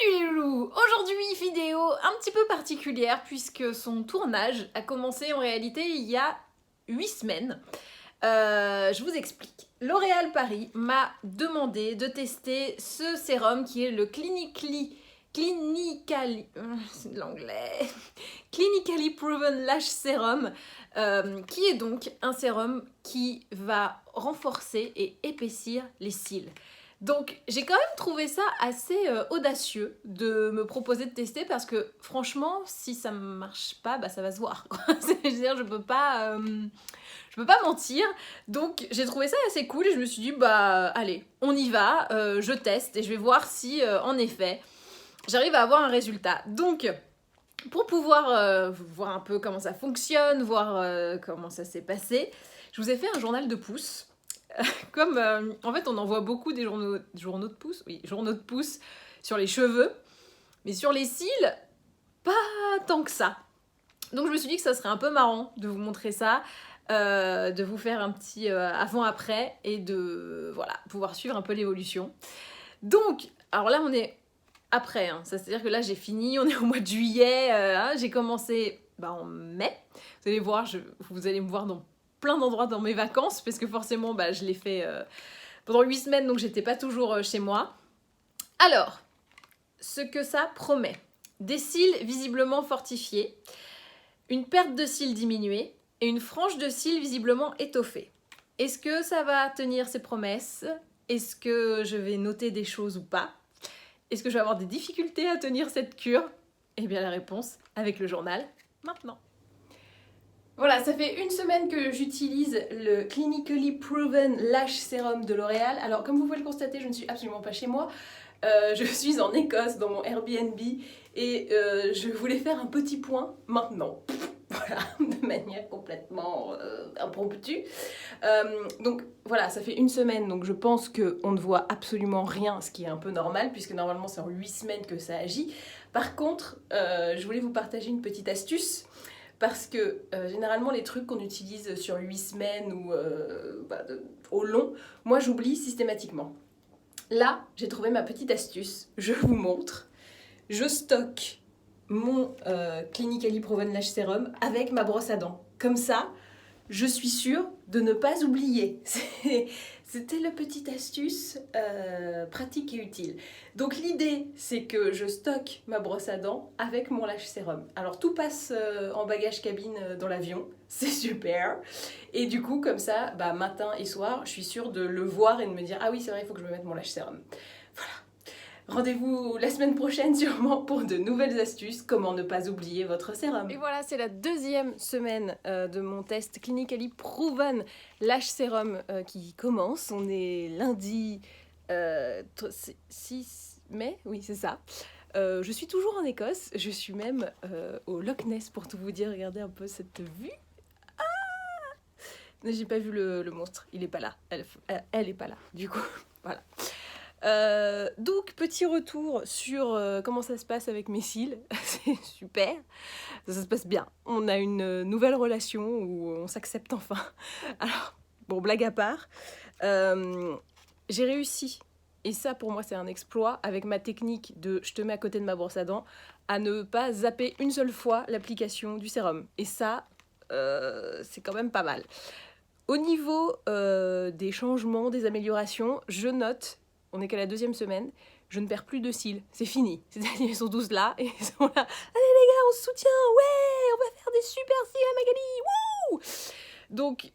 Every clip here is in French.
Salut les loulous! Aujourd'hui, vidéo un petit peu particulière puisque son tournage a commencé en réalité il y a 8 semaines. Je vous explique. L'Oréal Paris m'a demandé de tester ce sérum qui est le c'est de l'anglais. Clinically Proven Lash Serum, qui est donc un sérum qui va renforcer et épaissir les cils. Donc j'ai quand même trouvé ça assez audacieux de me proposer de tester parce que franchement si ça marche pas bah ça va se voir quoi. C'est-à-dire je peux pas mentir, donc j'ai trouvé ça assez cool et je me suis dit bah allez on y va, je teste et je vais voir si en effet j'arrive à avoir un résultat. Donc pour pouvoir voir un peu comment ça fonctionne, voir comment ça s'est passé, je vous ai fait un journal de pouce. Comme en fait on envoie beaucoup des journaux de pouce, oui, journaux de pouce sur les cheveux, mais sur les cils, pas tant que ça. Donc je me suis dit que ça serait un peu marrant de vous montrer ça, de vous faire un petit avant-après et de voilà, pouvoir suivre un peu l'évolution. Donc, alors là on est après, hein, c'est-à-dire que là j'ai fini, on est au mois de juillet, hein, j'ai commencé en mai. Vous allez voir, vous allez me voir dans plein d'endroits dans mes vacances, parce que forcément je l'ai fait pendant 8 semaines, donc j'étais pas toujours chez moi. Alors, ce que ça promet: des cils visiblement fortifiés, une perte de cils diminuée et une frange de cils visiblement étoffée. Est-ce que ça va tenir ses promesses? Est-ce que je vais noter des choses ou pas? Est-ce que je vais avoir des difficultés à tenir cette cure? Eh bien la réponse avec le journal maintenant. Voilà, ça fait une semaine que j'utilise le Clinically Proven Lash Serum de L'Oréal. Alors comme vous pouvez le constater, je ne suis absolument pas chez moi. Je suis en Écosse dans mon Airbnb et je voulais faire un petit point maintenant. Voilà, de manière complètement impromptue. Donc voilà, ça fait une semaine, donc je pense qu'on ne voit absolument rien, ce qui est un peu normal, puisque normalement c'est en 8 semaines que ça agit. Par contre, je voulais vous partager une petite astuce, parce que généralement les trucs qu'on utilise sur 8 semaines ou au long, moi j'oublie systématiquement. Là, j'ai trouvé ma petite astuce, je vous montre. Je stocke mon Clinically Proven Lash Serum avec ma brosse à dents. Comme ça, je suis sûre de ne pas oublier. C'était la petite astuce pratique et utile. Donc l'idée, c'est que je stocke ma brosse à dents avec mon Lash Serum. Alors tout passe en bagage cabine dans l'avion, c'est super. Et du coup, comme ça, matin et soir, je suis sûre de le voir et de me dire « Ah oui, c'est vrai, il faut que je me mette mon Lash Serum. » Voilà. Rendez-vous la semaine prochaine sûrement pour de nouvelles astuces, comment ne pas oublier votre sérum. Et voilà, c'est la deuxième semaine de mon test Clinically Proven Lash Serum qui commence. On est lundi 6 mai, oui c'est ça. Je suis toujours en Écosse, je suis même au Loch Ness pour tout vous dire. Regardez un peu cette vue. Ah, j'ai pas vu le monstre, il est pas là, elle est pas là, du coup, voilà. Donc petit retour sur comment ça se passe avec mes cils. C'est super, ça se passe bien, on a une nouvelle relation où on s'accepte enfin. Alors bon, blague à part, j'ai réussi, et ça pour moi c'est un exploit, avec ma technique de je te mets à côté de ma brosse à dents, à ne pas zapper une seule fois l'application du sérum, et ça c'est quand même pas mal. Au niveau des changements, des améliorations, je note, on n'est qu'à la deuxième semaine, je ne perds plus de cils, c'est fini. C'est-à-dire ils sont tous là et ils sont là. Allez les gars, on se soutient, ouais, on va faire des super cils à Magali, wouh. Donc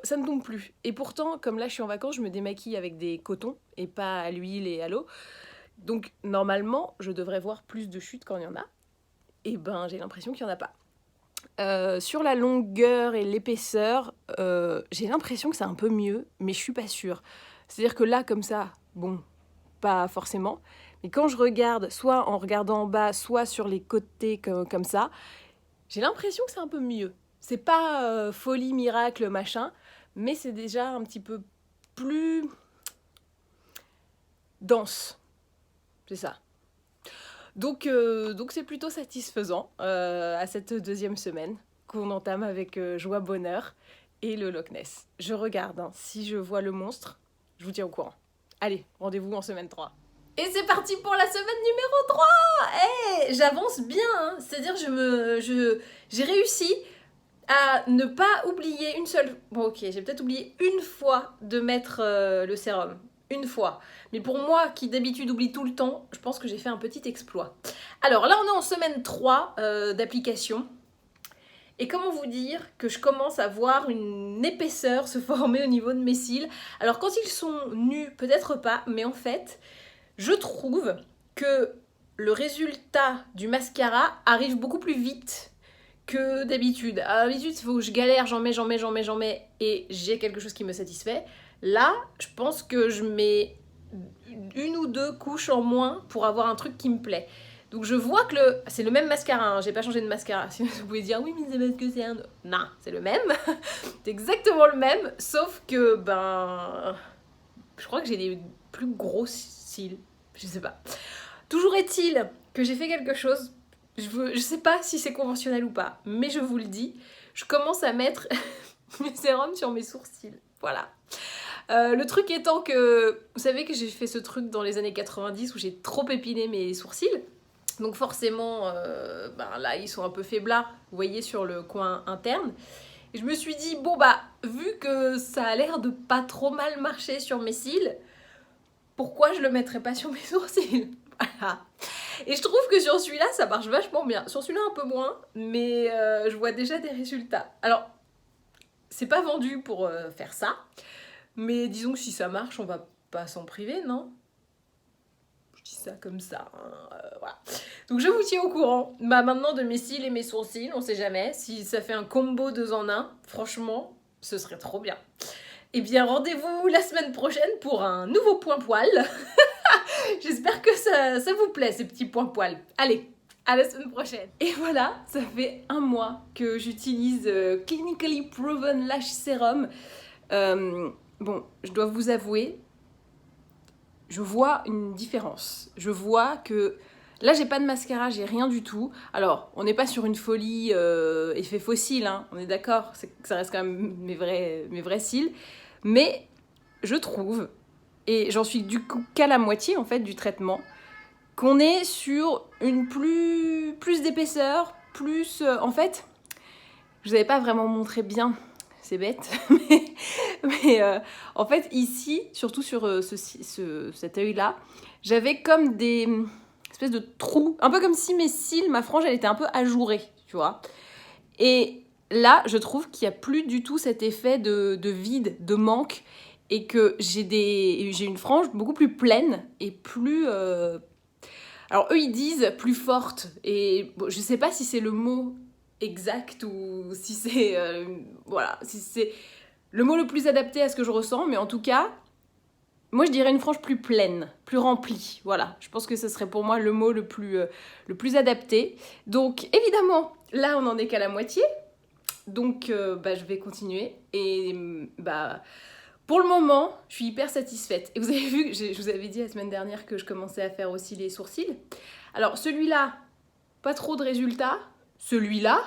ça ne tombe plus. Et pourtant, comme là je suis en vacances, je me démaquille avec des cotons et pas à l'huile et à l'eau. Donc normalement, je devrais voir plus de chutes quand il y en a. Et j'ai l'impression qu'il n'y en a pas. Sur la longueur et l'épaisseur, j'ai l'impression que c'est un peu mieux, mais je suis pas sûre. C'est-à-dire que là, comme ça, bon, pas forcément. Mais quand je regarde, soit en regardant en bas, soit sur les côtés comme ça, j'ai l'impression que c'est un peu mieux. C'est pas folie, miracle, machin, mais c'est déjà un petit peu plus dense. C'est ça. Donc c'est plutôt satisfaisant à cette deuxième semaine qu'on entame avec joie, bonheur et le Loch Ness. Je regarde, hein, si je vois le monstre, je vous tiens au courant. Allez, rendez-vous en semaine 3. Et c'est parti pour la semaine numéro 3. Hey, j'avance bien, hein. C'est-à-dire j'ai réussi à ne pas oublier une seule... Bon ok, j'ai peut-être oublié une fois de mettre le sérum. Une fois. Mais pour moi, qui d'habitude oublie tout le temps, je pense que j'ai fait un petit exploit. Alors là, on est en semaine 3 d'application. Et comment vous dire que je commence à voir une épaisseur se former au niveau de mes cils. Alors quand ils sont nus, peut-être pas, mais en fait, je trouve que le résultat du mascara arrive beaucoup plus vite que d'habitude. D'habitude, il faut que je galère, j'en mets, et j'ai quelque chose qui me satisfait. Là, je pense que je mets une ou deux couches en moins pour avoir un truc qui me plaît. Donc je vois que c'est le même mascara, hein. J'ai pas changé de mascara. Si vous pouvez dire oui mais c'est parce que c'est un... Non, c'est le même. C'est exactement le même, sauf que je crois que j'ai des plus gros cils. Je sais pas. Toujours est-il que j'ai fait quelque chose. Je sais pas si c'est conventionnel ou pas, mais je vous le dis, je commence à mettre du sérum sur mes sourcils. Voilà. Le truc étant que, vous savez que j'ai fait ce truc dans les années 90 où j'ai trop épiné mes sourcils. Donc forcément, là, ils sont un peu faiblards, vous voyez, sur le coin interne. Et je me suis dit, bon vu que ça a l'air de pas trop mal marcher sur mes cils, pourquoi je le mettrais pas sur mes sourcils? Voilà. Et je trouve que sur celui-là, ça marche vachement bien. Sur celui-là, un peu moins, mais je vois déjà des résultats. Alors, c'est pas vendu pour faire ça, mais disons que si ça marche, on va pas s'en priver, non? Je dis ça comme ça, hein, voilà. Donc je vous tiens au courant, maintenant de mes cils et mes sourcils, on sait jamais. Si ça fait un combo 2 en 1, franchement, ce serait trop bien. Eh bien, rendez-vous la semaine prochaine pour un nouveau point poil. J'espère que ça vous plaît, ces petits points poils. Allez, à la semaine prochaine. Et voilà, ça fait 1 mois que j'utilise Clinically Proven Lash Serum. Bon, je dois vous avouer, je vois une différence. Je vois que là, j'ai pas de mascara, j'ai rien du tout. Alors, on n'est pas sur une folie effet fossile, hein, on est d'accord, ça reste quand même mes vrais cils. Mais je trouve, et j'en suis du coup qu'à la moitié en fait du traitement, qu'on est sur une plus d'épaisseur, plus... en fait, je vous avais pas vraiment montré bien, c'est bête, mais en fait ici, surtout sur cet œil-là, j'avais comme des espèces de trous, un peu comme si mes cils, ma frange, elle était un peu ajourée, tu vois. Et là, je trouve qu'il n'y a plus du tout cet effet de vide, de manque, et que j'ai une frange beaucoup plus pleine et plus... Alors eux, ils disent plus forte, et bon, je sais pas si c'est le mot exact ou si c'est... voilà, si c'est le mot le plus adapté à ce que je ressens, mais en tout cas, moi je dirais une frange plus pleine, plus remplie, voilà. Je pense que ce serait pour moi le mot le plus adapté. Donc évidemment, là on en est qu'à la moitié, donc je vais continuer, et pour le moment, je suis hyper satisfaite. Et vous avez vu que je vous avais dit la semaine dernière que je commençais à faire aussi les sourcils. Alors celui-là, pas trop de résultats. Celui-là,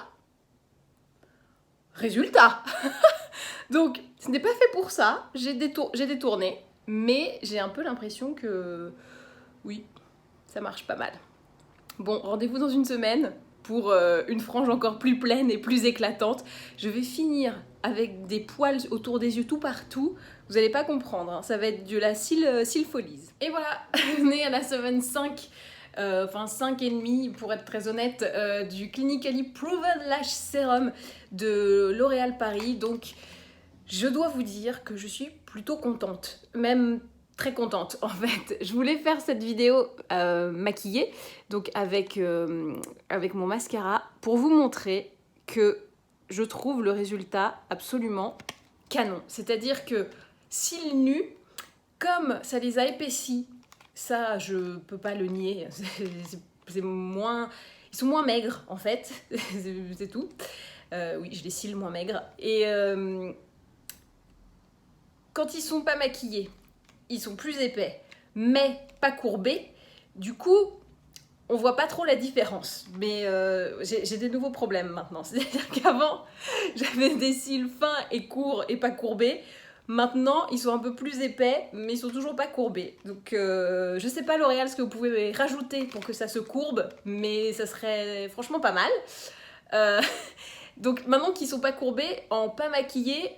résultat. Donc ce n'est pas fait pour ça. J'ai détourné, mais j'ai un peu l'impression que oui, ça marche pas mal. Bon, rendez-vous dans une semaine pour une frange encore plus pleine et plus éclatante. Je vais finir avec des poils autour des yeux tout partout. Vous n'allez pas comprendre, hein. Ça va être de la sylpholise. Et voilà, on est à la semaine 5, 5,5 pour être très honnête, du Clinically Proven Lash Serum de L'Oréal Paris. Donc, je dois vous dire que je suis plutôt contente, même très contente en fait. Je voulais faire cette vidéo maquillée, donc avec mon mascara, pour vous montrer que je trouve le résultat absolument canon. C'est-à-dire que cils nus, comme ça les a épaissis, ça je peux pas le nier, c'est moins... Ils sont moins maigres en fait, c'est tout. Oui, j'ai les cils moins maigres. Et quand ils sont pas maquillés, ils sont plus épais, mais pas courbés. Du coup, on voit pas trop la différence. Mais j'ai des nouveaux problèmes maintenant. C'est-à-dire qu'avant, j'avais des cils fins et courts et pas courbés. Maintenant, ils sont un peu plus épais, mais ils sont toujours pas courbés. Donc, je sais pas L'Oréal ce que vous pouvez rajouter pour que ça se courbe, mais ça serait franchement pas mal. Euh, donc, maintenant qu'ils sont pas courbés, en pas maquillés,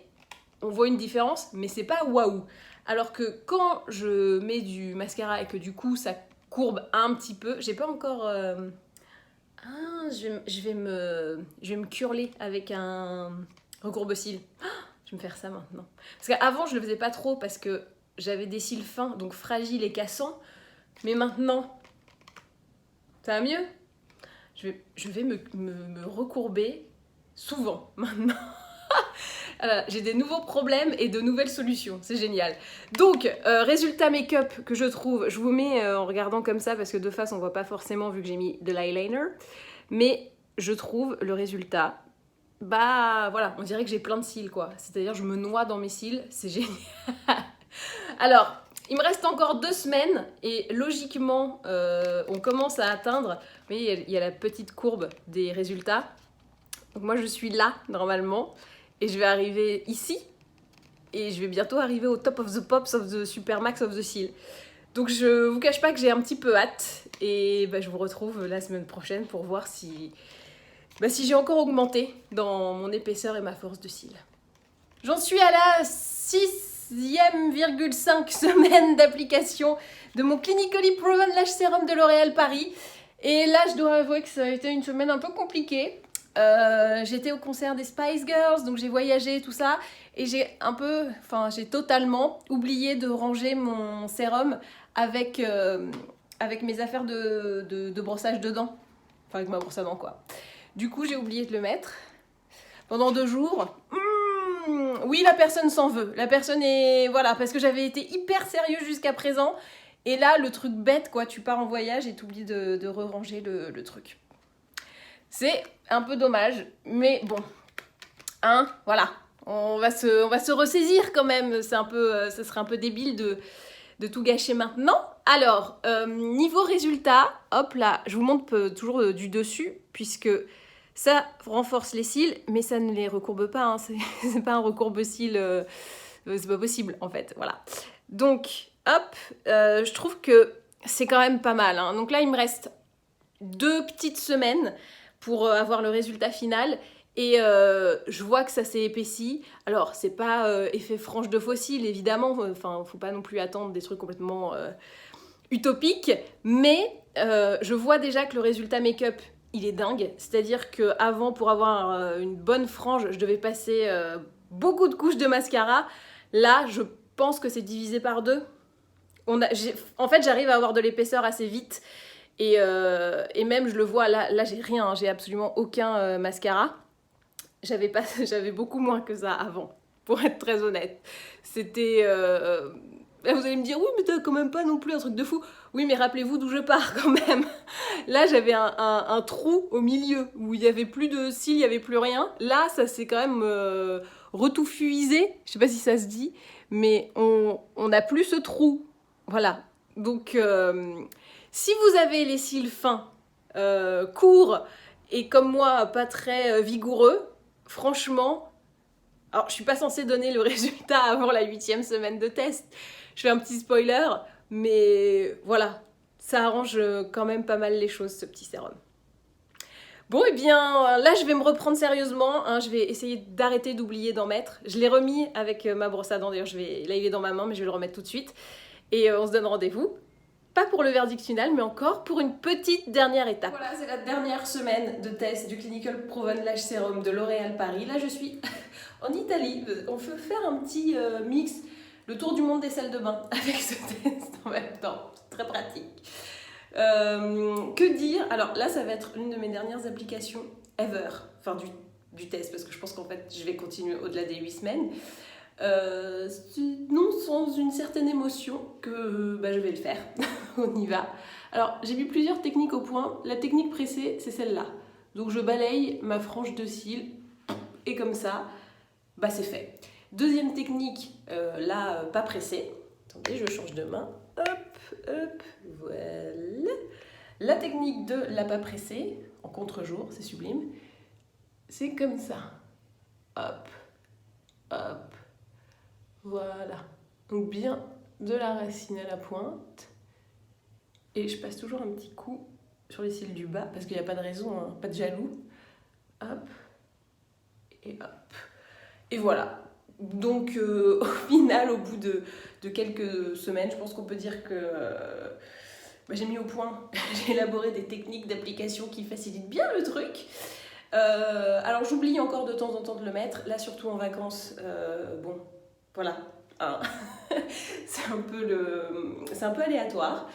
on voit une différence, mais c'est pas waouh. Alors que quand je mets du mascara et que du coup ça courbe un petit peu, j'ai pas encore. Je vais me curler avec un recourbe-cils. Je vais me faire ça maintenant. Parce qu'avant, je le faisais pas trop parce que j'avais des cils fins, donc fragiles et cassants. Mais maintenant, ça va mieux. Je vais me recourber souvent maintenant. J'ai des nouveaux problèmes et de nouvelles solutions, c'est génial. Donc, résultat make-up que je trouve, je vous mets en regardant comme ça parce que de face on voit pas forcément vu que j'ai mis de l'eyeliner. Mais je trouve le résultat, bah voilà, on dirait que j'ai plein de cils quoi. C'est-à-dire je me noie dans mes cils, c'est génial. Alors, il me reste encore 2 semaines et logiquement on commence à atteindre, vous voyez, il y a la petite courbe des résultats. Donc moi je suis là normalement. Et je vais arriver ici, et je vais bientôt arriver au top of the pops of the super max of the seal. Donc je vous cache pas que j'ai un petit peu hâte, et bah, je vous retrouve la semaine prochaine pour voir si j'ai encore augmenté dans mon épaisseur et ma force de cils. J'en suis à la 6e,5 semaine d'application de mon Clinically Proven Lash Serum de L'Oréal Paris. Et là, je dois avouer que ça a été une semaine un peu compliquée. J'étais au concert des Spice Girls, donc j'ai voyagé, tout ça, et j'ai totalement oublié de ranger mon sérum avec mes affaires de brossage de dents. Enfin, avec ma brosse à dents, quoi. Du coup, j'ai oublié de le mettre pendant 2 jours. Oui, la personne s'en veut. La personne est... Voilà, parce que j'avais été hyper sérieuse jusqu'à présent. Et là, le truc bête, quoi, tu pars en voyage et t'oublies de re-ranger le truc. C'est un peu dommage, mais bon, hein, voilà, on va se ressaisir quand même. C'est un peu, ce serait un peu débile de tout gâcher maintenant. Alors, niveau résultat, hop là, je vous montre toujours du dessus, puisque ça renforce les cils, mais ça ne les recourbe pas, hein, c'est pas un recourbe-cils, c'est pas possible en fait, voilà. Donc, hop, je trouve que c'est quand même pas mal, hein. Donc là, il me reste 2 petites semaines pour avoir le résultat final. Et je vois que ça s'est épaissi. Alors, c'est pas effet frange de fossile, évidemment. Enfin, faut pas non plus attendre des trucs complètement utopiques. Mais je vois déjà que le résultat make-up, il est dingue. C'est-à-dire qu'avant, pour avoir une bonne frange, je devais passer beaucoup de couches de mascara. Là, je pense que c'est divisé par 2. En fait, j'arrive à avoir de l'épaisseur assez vite. Et même, je le vois, là j'ai rien, hein, j'ai absolument aucun mascara. J'avais beaucoup moins que ça avant, pour être très honnête. C'était... Là, vous allez me dire, oui, mais t'as quand même pas non plus un truc de fou. Oui, mais rappelez-vous d'où je pars quand même. Là, j'avais un trou au milieu, où il n'y avait plus de cils, il n'y avait plus rien. Là, ça s'est quand même retoufuisé, je sais pas si ça se dit, mais on n'a plus ce trou. Voilà. Donc... si vous avez les cils fins, courts et comme moi pas très vigoureux, franchement, alors je suis pas censée donner le résultat avant la 8e semaine de test, je fais un petit spoiler, mais voilà, ça arrange quand même pas mal les choses ce petit sérum. Bon, et bien là je vais me reprendre sérieusement, hein, je vais essayer d'arrêter d'oublier d'en mettre. Je l'ai remis avec ma brosse à dents, d'ailleurs là il est dans ma main mais je vais le remettre tout de suite. Et on se donne rendez-vous. Pas pour le verdict final, mais encore pour une petite dernière étape. Voilà, c'est la dernière semaine de test du Clinical Proven Lash Serum de L'Oréal Paris. Là, je suis en Italie. On peut faire un petit mix, le tour du monde des salles de bain, avec ce test en même temps. C'est très pratique. Que dire? Alors là, ça va être l'une de mes dernières applications ever. Enfin, du test, parce que je pense qu'en fait, je vais continuer au-delà des 8 semaines. Non, sans une certaine émotion que je vais le faire. On y va. Alors, j'ai mis plusieurs techniques au point. La technique pressée, c'est celle-là. Donc, je balaye ma frange de cils et comme ça, c'est fait. Deuxième technique, là, pas pressée. Attendez, je change de main. Hop, hop, voilà. La technique de la pas pressée, en contre-jour, c'est sublime. C'est comme ça. Hop, hop. Voilà. Donc bien de la racine à la pointe. Et je passe toujours un petit coup sur les cils du bas, parce qu'il n'y a pas de raison, hein, pas de jaloux. Hop, et hop. Et voilà. Donc au final, au bout de quelques semaines, je pense qu'on peut dire que j'ai mis au point, j'ai élaboré des techniques d'application qui facilitent bien le truc. Alors j'oublie encore de temps en temps de le mettre, là surtout en vacances, bon, voilà, hein. C'est un peu aléatoire,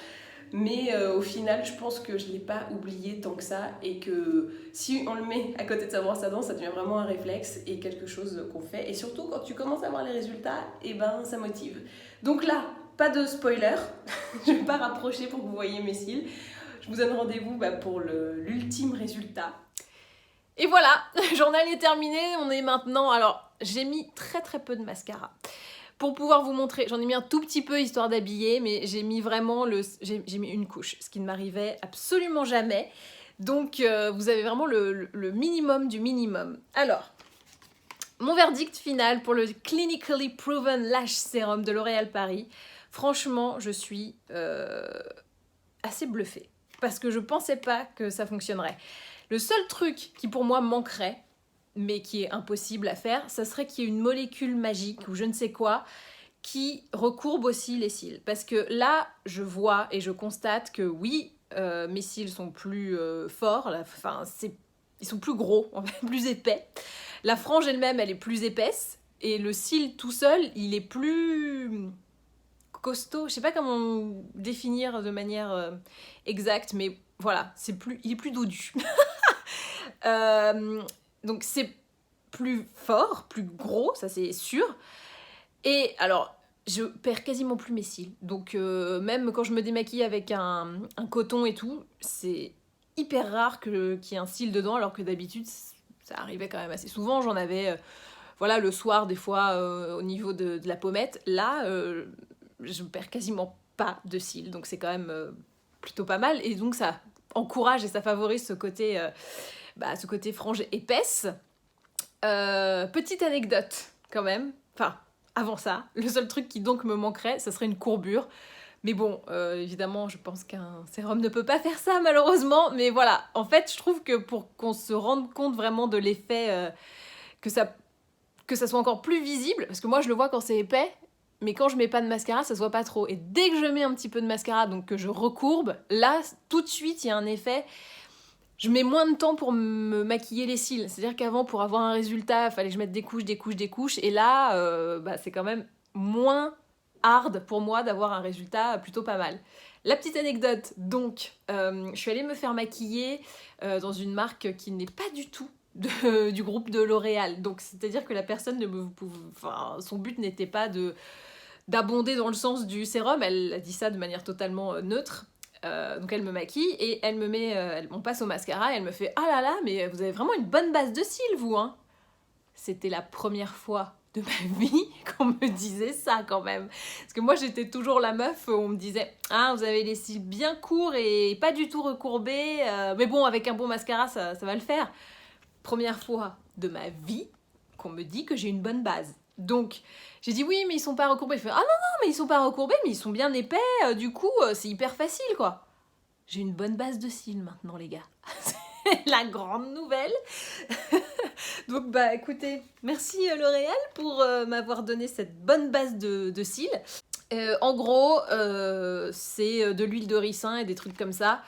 mais au final je pense que je ne l'ai pas oublié tant que ça et que si on le met à côté de sa brosse à dents, ça devient vraiment un réflexe et quelque chose qu'on fait. Et surtout quand tu commences à voir les résultats, et ben ça motive. Donc là, pas de spoiler, je ne vais pas rapprocher pour que vous voyez mes cils. Je vous donne rendez-vous pour l'ultime résultat. Et voilà, le journal est terminé, on est maintenant... Alors, j'ai mis très très peu de mascara. Pour pouvoir vous montrer, j'en ai mis un tout petit peu histoire d'habiller, mais j'ai mis vraiment j'ai mis une couche, ce qui ne m'arrivait absolument jamais. Donc vous avez vraiment le minimum du minimum. Alors, mon verdict final pour le Clinically Proven Lash Serum de L'Oréal Paris. Franchement, je suis assez bluffée. Parce que je pensais pas que ça fonctionnerait. Le seul truc qui pour moi manquerait, mais qui est impossible à faire, ça serait qu'il y ait une molécule magique ou je ne sais quoi qui recourbe aussi les cils. Parce que là, je vois et je constate que oui, mes cils sont plus forts, enfin, ils sont plus gros, plus épais. La frange elle-même, elle est plus épaisse. Et le cil tout seul, il est plus costaud. Je sais pas comment définir de manière exacte, mais voilà, il est plus dodu. Donc c'est plus fort, plus gros, ça c'est sûr. Et alors, je perds quasiment plus mes cils. Donc même quand je me démaquille avec un coton et tout, c'est hyper rare qu'il y ait un cil dedans, alors que d'habitude, ça arrivait quand même assez souvent. J'en avais voilà, le soir, des fois, au niveau de la pommette. Là, je perds quasiment pas de cils. Donc c'est quand même plutôt pas mal. Et donc ça encourage et ça favorise ce côté frange épaisse. Petite anecdote quand même. Enfin, avant ça, le seul truc qui donc me manquerait, ça serait une courbure. Mais bon, évidemment, je pense qu'un sérum ne peut pas faire ça malheureusement. Mais voilà, en fait, je trouve que pour qu'on se rende compte vraiment de l'effet, que ça soit encore plus visible, parce que moi je le vois quand c'est épais, mais quand je mets pas de mascara, ça se voit pas trop. Et dès que je mets un petit peu de mascara, donc que je recourbe, là, tout de suite, il y a un effet. Je mets moins de temps pour me maquiller les cils. C'est-à-dire qu'avant, pour avoir un résultat, il fallait que je mette des couches, des couches, des couches. Et là, c'est quand même moins hard pour moi d'avoir un résultat plutôt pas mal. La petite anecdote, donc, je suis allée me faire maquiller dans une marque qui n'est pas du tout du groupe de L'Oréal. Donc, c'est-à-dire que la personne, son but n'était pas d'abonder dans le sens du sérum. Elle a dit ça de manière totalement neutre. Donc elle me maquille et elle me met, on passe au mascara et elle me fait « Ah là là, mais vous avez vraiment une bonne base de cils, vous, hein !» C'était la première fois de ma vie qu'on me disait ça, quand même. Parce que moi, j'étais toujours la meuf où on me disait « Ah, vous avez les cils bien courts et pas du tout recourbés, mais bon, avec un bon mascara, ça va le faire. » Première fois de ma vie qu'on me dit que j'ai une bonne base. Donc, j'ai dit oui, mais ils sont pas recourbés. Il fait ah non, mais ils sont pas recourbés, mais ils sont bien épais, du coup, c'est hyper facile, quoi. J'ai une bonne base de cils maintenant, les gars. C'est la grande nouvelle. Donc, écoutez, merci L'Oréal pour m'avoir donné cette bonne base de cils. En gros, c'est de l'huile de ricin et des trucs comme ça.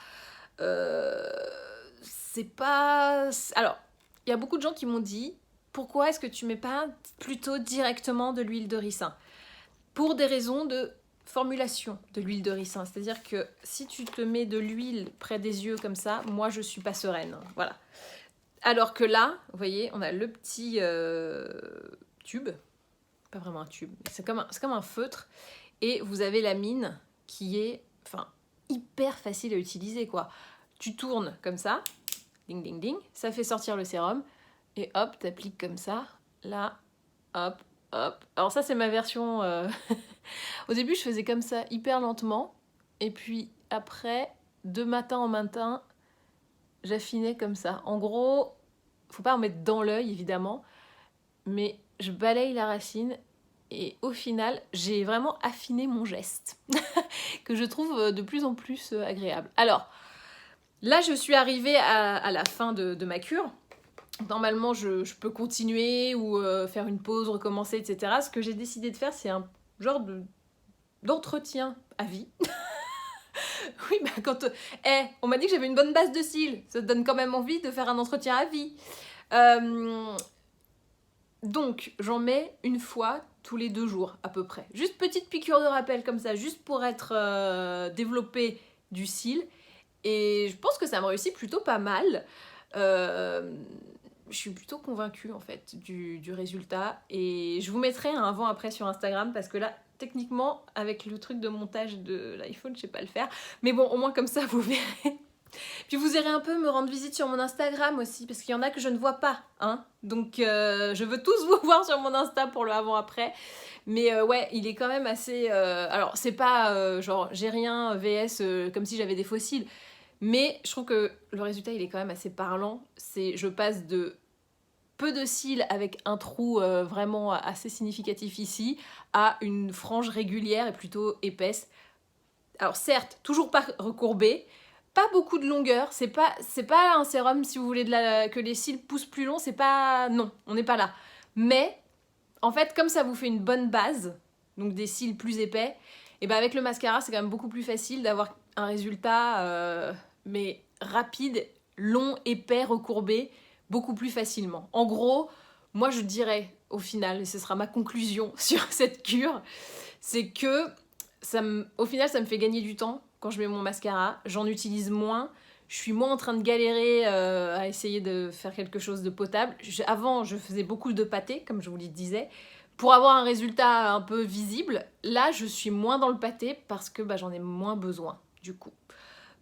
C'est pas... Alors, il y a beaucoup de gens qui m'ont dit pourquoi est-ce que tu mets pas plutôt directement de l'huile de ricin? Pour des raisons de formulation de l'huile de ricin. C'est-à-dire que si tu te mets de l'huile près des yeux comme ça, moi je suis pas sereine. Voilà. Alors que là, vous voyez, on a le petit tube. Pas vraiment un tube, c'est comme un feutre. Et vous avez la mine qui est hyper facile à utiliser, quoi. Tu tournes comme ça, ding ding ding, ça fait sortir le sérum. Et hop, t'appliques comme ça, là, hop, hop. Alors ça, c'est ma version... Au début, je faisais comme ça, hyper lentement. Et puis après, de matin en matin, j'affinais comme ça. En gros, faut pas en mettre dans l'œil, évidemment. Mais je balaye la racine et au final, j'ai vraiment affiné mon geste, que je trouve de plus en plus agréable. Alors, là, je suis arrivée à la fin de ma cure. Normalement, je peux continuer ou faire une pause, recommencer, etc. Ce que j'ai décidé de faire, c'est un genre d'entretien à vie. Oui, bah quand... on m'a dit que j'avais une bonne base de cils. Ça te donne quand même envie de faire un entretien à vie. Donc, j'en mets une fois tous les 2 jours, à peu près. Juste petite piqûre de rappel comme ça, juste pour être développé du cil. Et je pense que ça me réussit plutôt pas mal. Je suis plutôt convaincue, en fait, du résultat. Et je vous mettrai un avant-après sur Instagram, parce que là, techniquement, avec le truc de montage de l'iPhone, je sais pas le faire. Mais bon, au moins comme ça, vous verrez. Puis vous irez un peu me rendre visite sur mon Instagram aussi, parce qu'il y en a que je ne vois pas, hein. Donc je veux tous vous voir sur mon Insta pour le avant-après. Mais ouais, il est quand même assez... alors, c'est pas genre j'ai rien VS comme si j'avais des fossiles, mais je trouve que le résultat, il est quand même assez parlant. Je passe de peu de cils avec un trou vraiment assez significatif ici, à une frange régulière et plutôt épaisse. Alors certes, toujours pas recourbée, pas beaucoup de longueur, c'est pas un sérum si vous voulez que les cils poussent plus long, c'est pas... Non, on n'est pas là. Mais, en fait, comme ça vous fait une bonne base, donc des cils plus épais, et ben avec le mascara, c'est quand même beaucoup plus facile d'avoir un résultat, mais rapide, long, épais, recourbé, beaucoup plus facilement. En gros, moi je dirais, au final, et ce sera ma conclusion sur cette cure, c'est que au final, ça me fait gagner du temps quand je mets mon mascara. J'en utilise moins. Je suis moins en train de galérer à essayer de faire quelque chose de potable. Avant, je faisais beaucoup de pâté, comme je vous le disais, pour avoir un résultat un peu visible. Là, je suis moins dans le pâté parce que j'en ai moins besoin, du coup.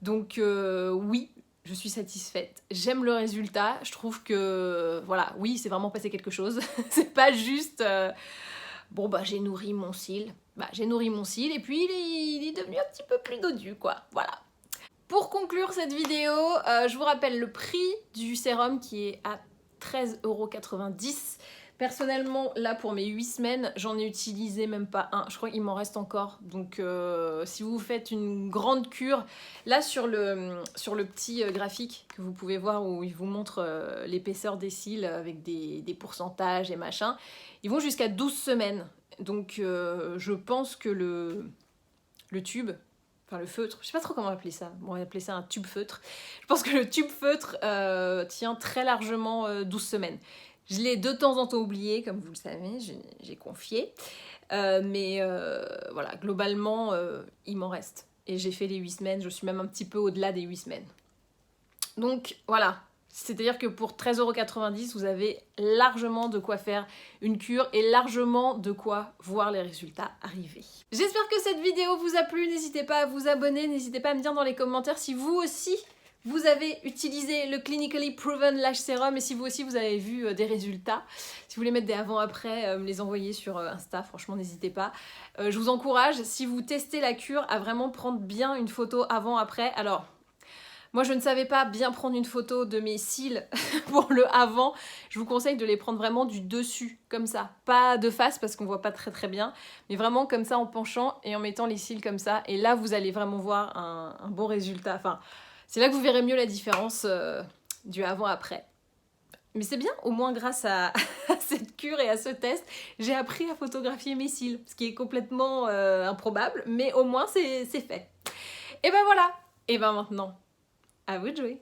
Donc oui, je suis satisfaite. J'aime le résultat. Je trouve que, voilà, oui, c'est vraiment passé quelque chose. C'est pas juste... bon, j'ai nourri mon cil. J'ai nourri mon cil et puis il est devenu un petit peu plus dodu, quoi. Voilà. Pour conclure cette vidéo, je vous rappelle le prix du sérum qui est à 13,90 €. Personnellement, là pour mes 8 semaines, j'en ai utilisé même pas un. Je crois qu'il m'en reste encore. Donc si vous faites une grande cure, là sur le petit graphique que vous pouvez voir où il vous montre l'épaisseur des cils avec des pourcentages et machin, ils vont jusqu'à 12 semaines. Donc je pense que le tube, enfin le feutre, je sais pas trop comment appeler ça, bon, on va appeler ça un tube feutre. Je pense que le tube feutre tient très largement 12 semaines. Je l'ai de temps en temps oublié, comme vous le savez, j'ai confié. Mais voilà, globalement, il m'en reste. Et j'ai fait les 8 semaines, je suis même un petit peu au-delà des 8 semaines. Donc voilà, c'est-à-dire que pour 13,90 €, vous avez largement de quoi faire une cure et largement de quoi voir les résultats arriver. J'espère que cette vidéo vous a plu, n'hésitez pas à vous abonner, n'hésitez pas à me dire dans les commentaires si vous aussi vous avez utilisé le Clinically Proven Lash Serum et si vous aussi vous avez vu des résultats. Si vous voulez mettre des avant-après, me les envoyer sur Insta, franchement n'hésitez pas. Je vous encourage, si vous testez la cure, à vraiment prendre bien une photo avant-après. Alors, moi je ne savais pas bien prendre une photo de mes cils pour le avant. Je vous conseille de les prendre vraiment du dessus, comme ça. Pas de face parce qu'on voit pas très très bien, mais vraiment comme ça en penchant et en mettant les cils comme ça. Et là vous allez vraiment voir un bon résultat. Enfin, c'est là que vous verrez mieux la différence du avant-après. Mais c'est bien, au moins grâce à cette cure et à ce test, j'ai appris à photographier mes cils. Ce qui est complètement improbable, mais au moins c'est fait. Et ben voilà. Et ben maintenant, à vous de jouer.